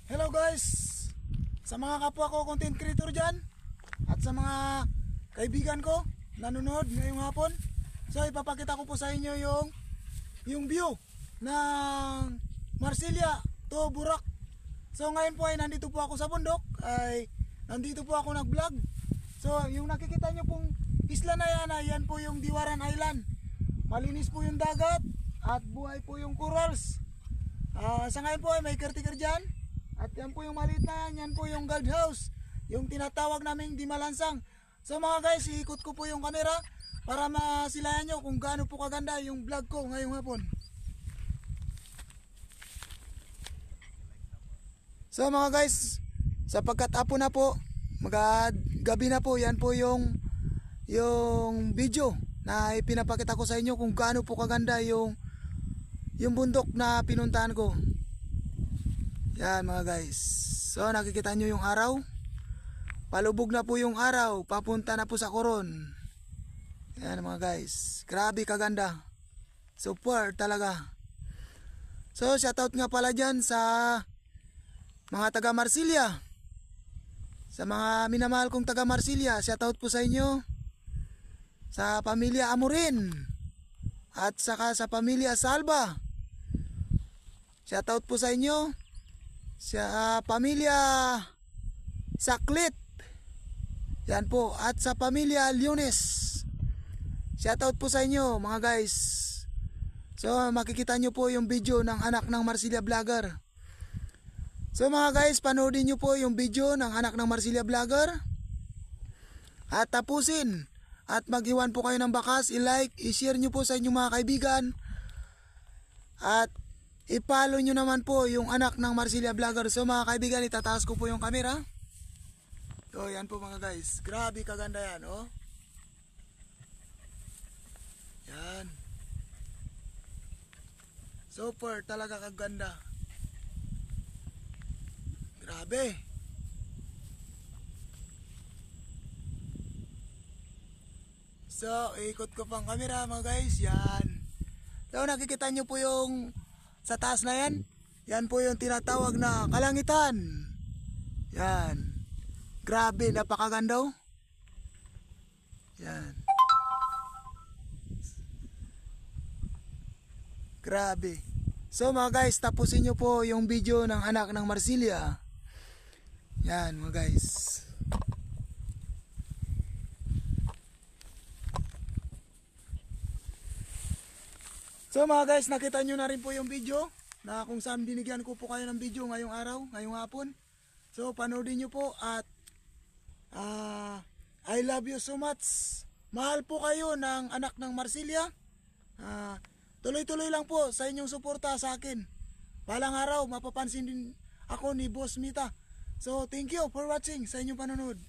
Hello guys, sa mga kapwa ko content creator dyan at sa mga kaibigan ko nanonood ngayong hapon. So ipapakita ko po sa inyo yung view ng Marsilia to Burak. So ngayon po ay nandito po ako sa bundok, nandito po ako nag vlog. So yung nakikita nyo pong isla na yan po yung Diwaran Island. Malinis po yung dagat at buhay po yung corals. Sa ngayon po ay may caretaker dyan. At yan po yung maliit na yan po yung guard house, yung tinatawag naming Dimalansang. So mga guys, iikot ko po yung camera para masilayan nyo kung gaano po kaganda yung vlog ko ngayong hapon. So mga guys, sapagkat hapon na po, gabi na po, yan po yung video na ipinapakita ko sa inyo kung gaano po kaganda yung bundok na pinuntahan ko. Yan mga guys. So nakikita nyo yung araw. Palubog na po yung araw. Papunta na po sa Coron. Yan mga guys. Grabe kaganda. Super talaga. So shoutout nga pala dyan sa mga taga Marsilia. Sa mga minamahal kong taga Marsilia, shoutout po sa inyo. Sa pamilya Amorin. At saka sa pamilya Salva. Shoutout po sa inyo. Sa pamilya Saklit, yan po, at sa pamilya Lunes. Shoutout po sa inyo mga guys. So makikita nyo po yung video ng anak ng Marsilia Vlogger. So mga guys, panoodin nyo po yung video ng anak ng Marsilia Vlogger at tapusin. At maghiwan po kayo ng bakas, i-like, i-share nyo po sa inyong mga kaibigan. At i-follow nyo naman po yung anak ng Marsilia Vlogger. So mga kaibigan, itataas ko po yung camera. So yan po mga guys. Grabe kaganda yan, oh. Yan. Super talaga kaganda. Grabe. So ikot ko pang camera mga guys. Yan. So nakikita nyo po yung sa taas na yan, yan po yung tinatawag na kalangitan. Yan. Grabe, napakaganda oh. Yan. Grabe. So mga guys, tapusin nyo po yung video ng anak ng Marsilia. Yan mga guys. So mga guys, nakita nyo na rin po yung video na kung saan binigyan ko po kayo ng video ngayong araw, ngayong hapon. So panoodin nyo po at I love you so much. Mahal po kayo ng anak ng Marsilia. Tuloy-tuloy lang po sa inyong suporta sa akin. Balang araw mapapansin din ako ni Boss Mita. So thank you for watching sa inyong panonood.